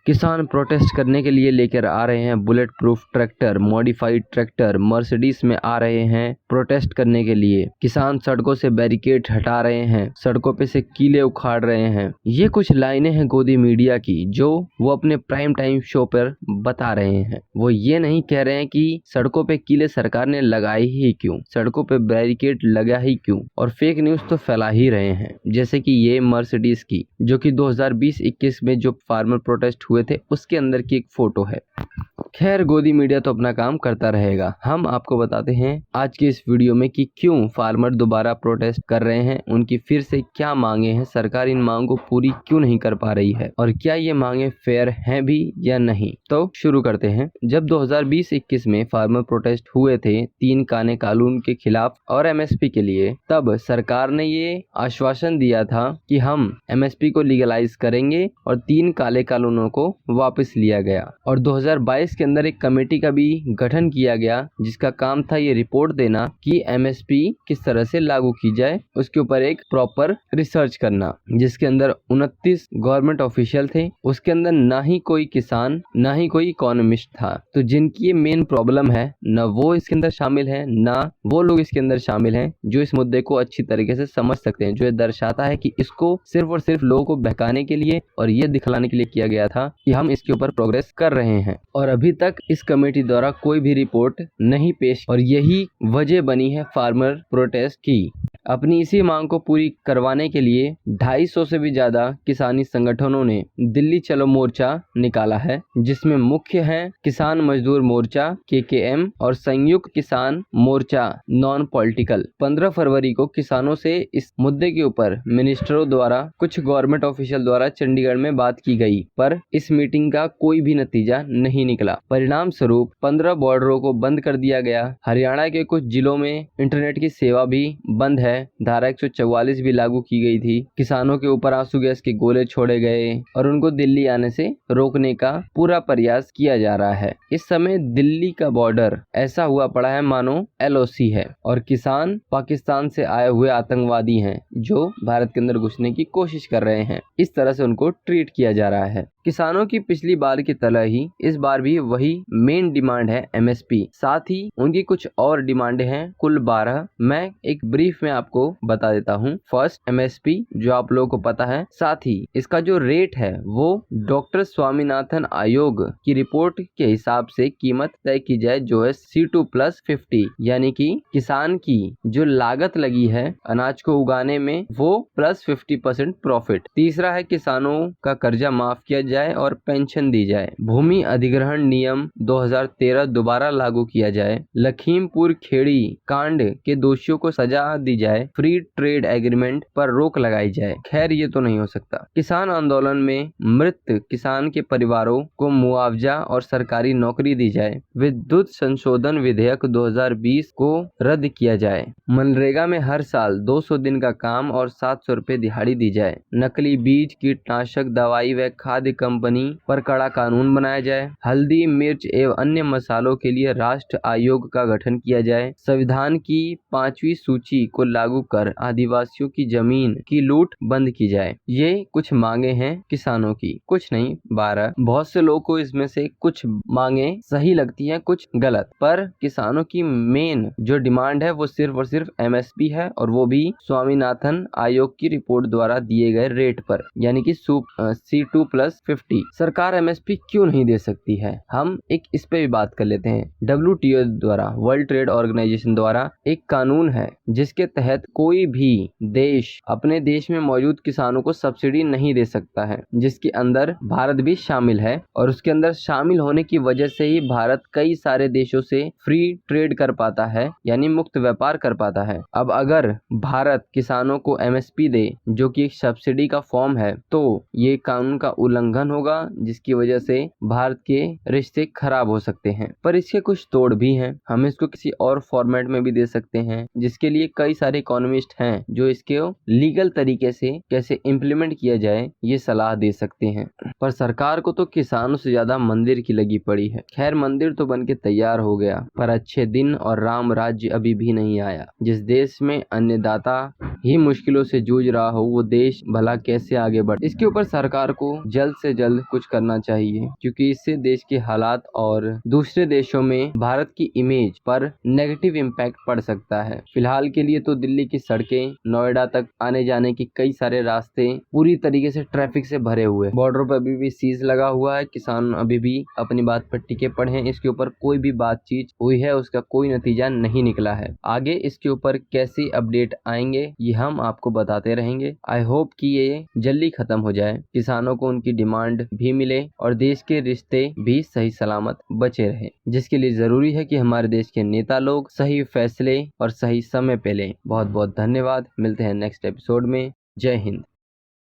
किसान प्रोटेस्ट करने के लिए लेकर आ रहे हैं bullet proof tractor, modified tractor. Mercedes में आ रहे हैं प्रोटेस्ट करने के लिए। किसान सड़कों से बैरिकेड हटा रहे हैं, सड़कों पे से कीले उखाड़ रहे हैं। ये कुछ लाइनें हैं गोदी मीडिया की जो वो अपने प्राइम टाइम शो पर बता रहे हैं। वो ये नहीं कह रहे हैं कि सड़कों पे कीले सरकार ने लगाए ही क्यों, सड़कों पे बैरिकेड लगा ही क्यों, और फेक न्यूज तो फैला ही रहे हैं। जैसे कि ये मर्सिडीज की जो कि 2020-21 में जो फार्मर प्रोटेस्ट हुए थे उसके अंदर की एक फोटो है। खैर, गोदी मीडिया तो अपना काम करता रहेगा। हम आपको बताते हैं आज के इस वीडियो में कि क्यों फार्मर दोबारा प्रोटेस्ट कर रहे हैं, उनकी फिर से क्या मांगे हैं, सरकार इन मांगों को पूरी क्यों नहीं कर पा रही है और क्या ये मांगे फेयर हैं भी या नहीं। तो शुरू करते हैं। जब 2020-21 में फार्मर प्रोटेस्ट हुए थे 3 काने कानून के खिलाफ और एमएसपी के लिए, तब सरकार ने ये आश्वासन दिया था कि हम एमएसपी को लीगलाइज करेंगे और 3 काले कानूनों को वापस लिया गया। और 2022 के अंदर एक कमेटी का भी गठन किया गया जिसका काम था ये रिपोर्ट देना कि एमएसपी किस तरह से लागू की जाए, उसके ऊपर एक प्रॉपर रिसर्च करना, जिसके अंदर 29 गवर्नमेंट ऑफिशियल थे। उसके अंदर ना ही कोई किसान ना ही कोई इकोनॉमिस्ट था। तो जिनकी ये मेन प्रॉब्लम है न वो इसके अंदर शामिल है, ना वो लोग इसके अंदर शामिल हैं जो इस मुद्दे को अच्छी तरीके से समझ सकते हैं। जो ये दर्शाता है कि इसको सिर्फ और सिर्फ लोगों को बहकाने के लिए और ये दिखलाने के लिए किया गया था कि हम इसके ऊपर प्रोग्रेस कर रहे हैं। और अभी तक इस कमेटी द्वारा कोई भी रिपोर्ट नहीं पेश, और यही वजह बनी है फार्मर प्रोटेस्ट की। अपनी इसी मांग को पूरी करवाने के लिए 250 से भी ज्यादा किसानी संगठनों ने दिल्ली चलो मोर्चा निकाला है, जिसमें मुख्य हैं किसान मजदूर मोर्चा KKM और संयुक्त किसान मोर्चा नॉन पॉलिटिकल। 15 फरवरी को किसानों से इस मुद्दे के ऊपर मिनिस्टरों द्वारा, कुछ गवर्नमेंट ऑफिशियल द्वारा चंडीगढ़ में बात की गई, पर इस मीटिंग का कोई भी नतीजा नहीं निकला। परिणाम स्वरूप 15 बॉर्डरों को बंद कर दिया गया। हरियाणा के कुछ जिलों में इंटरनेट की सेवा भी बंद है। धारा 144 भी लागू की गई थी। किसानों के ऊपर आंसू गैस के गोले छोड़े गए और उनको दिल्ली आने से रोकने का पूरा प्रयास किया जा रहा है। इस समय दिल्ली का बॉर्डर ऐसा हुआ पड़ा है मानो LOC है और किसान पाकिस्तान से आए हुए आतंकवादी हैं जो भारत के अंदर घुसने की कोशिश कर रहे हैं। इस तरह से उनको ट्रीट किया जा रहा है। किसानों की पिछली बार की तरह ही इस बार भी वही मेन डिमांड है MSP। साथ ही उनकी कुछ और डिमांडें हैं, कुल 12। मैं एक ब्रीफ में आपको बता देता हूँ। फर्स्ट, MSP जो आप लोगों को पता है। साथ ही इसका जो रेट है वो डॉक्टर स्वामीनाथन आयोग की रिपोर्ट के हिसाब से कीमत तय की जाए, जो है C2+50, यानी कि किसान की जो लागत लगी है अनाज को उगाने में वो +50% प्रॉफिट। तीसरा है किसानों का कर्जा माफ किया जाए और पेंशन दी जाए। भूमि अधिग्रहण नियम 2013 दोबारा लागू किया जाए। लखीमपुर खेड़ी कांड के दोषियों को सजा दी जाए। फ्री ट्रेड एग्रीमेंट पर रोक लगाई जाए। खैर, ये तो नहीं हो सकता। किसान आंदोलन में मृत किसान के परिवारों को मुआवजा और सरकारी नौकरी दी जाए। विद्युत संशोधन विधेयक 2020 को रद्द किया जाए। मनरेगा में हर साल 200 दिन का काम और 700 रुपए दिहाड़ी दी जाए। नकली बीज, कीटनाशक दवाई व खाद्य कंपनी पर कड़ा कानून बनाया जाए। हल्दी, मिर्च एवं अन्य मसालों के लिए राष्ट्र आयोग का गठन किया जाए। संविधान की 5वीं सूची को लागू कर आदिवासियों की जमीन की लूट बंद की जाए। ये कुछ मांगे हैं किसानों की, कुछ नहीं 12। बहुत से लोगों को इसमें से कुछ मांगे सही लगती हैं, कुछ गलत, पर किसानों की मेन जो डिमांड है वो सिर्फ और सिर्फ MSP है, और वो भी स्वामीनाथन आयोग की रिपोर्ट द्वारा दिए गए रेट पर, यानी कि C2+50। सरकार MSP क्यों नहीं दे सकती है? हम एक इस पे भी बात कर लेते हैं। WTO द्वारा, वर्ल्ड ट्रेड ऑर्गेनाइजेशन द्वारा एक कानून है जिसके तहत कोई भी देश अपने देश में मौजूद किसानों को सब्सिडी नहीं दे सकता है, जिसके अंदर भारत भी शामिल है। और उसके अंदर शामिल होने की वजह से ही भारत कई सारे देशों से फ्री ट्रेड कर पाता है, यानी मुक्त व्यापार कर पाता है। अब अगर भारत किसानों को MSP दे जो कि एक सब्सिडी का फॉर्म है, तो ये कानून का उल्लंघन होगा, जिसकी वजह से भारत के रिश्ते खराब हो सकते हैं। पर इसके कुछ तोड़ भी हैं। हम इसको किसी और फॉर्मेट में भी दे सकते हैं, जिसके लिए कई सारे इकोनॉमिस्ट हैं जो इसके लीगल तरीके से कैसे इम्प्लीमेंट किया जाए ये सलाह दे सकते हैं। पर सरकार को तो किसानों से ज्यादा मंदिर की लगी पड़ी है। खैर, मंदिर तो बनके तैयार हो गया, पर अच्छे दिन और राम राज्य अभी भी नहीं आया। जिस देश में अन्नदाता ही मुश्किलों से जूझ रहा हो, वो देश भला कैसे आगे बढ़े? इसके ऊपर सरकार को जल्द से से जल्द कुछ करना चाहिए, क्योंकि इससे देश के हालात और दूसरे देशों में भारत की इमेज पर नेगेटिव इम्पैक्ट पड़ सकता है। फिलहाल के लिए तो दिल्ली की सड़कें, नोएडा तक आने जाने के कई सारे रास्ते पूरी तरीके से ट्रैफिक से भरे हुए, बॉर्डर पर अभी भी सीज लगा हुआ है। किसान अभी भी अपनी बात पर टिके पड़े हैं। इसके ऊपर कोई भी बातचीत हुई है, उसका कोई नतीजा नहीं निकला है। आगे इसके ऊपर कैसी अपडेट आएंगे ये हम आपको बताते रहेंगे। आई होप कि ये जल्दी खत्म हो जाए, किसानों को उनकी डिमांड भी मिले और देश के रिश्ते भी सही सलामत बचे रहे, जिसके लिए जरूरी है कि हमारे देश के नेता लोग सही फैसले और सही समय पे लें। बहुत बहुत धन्यवाद। मिलते हैं नेक्स्ट एपिसोड में। जय हिंद।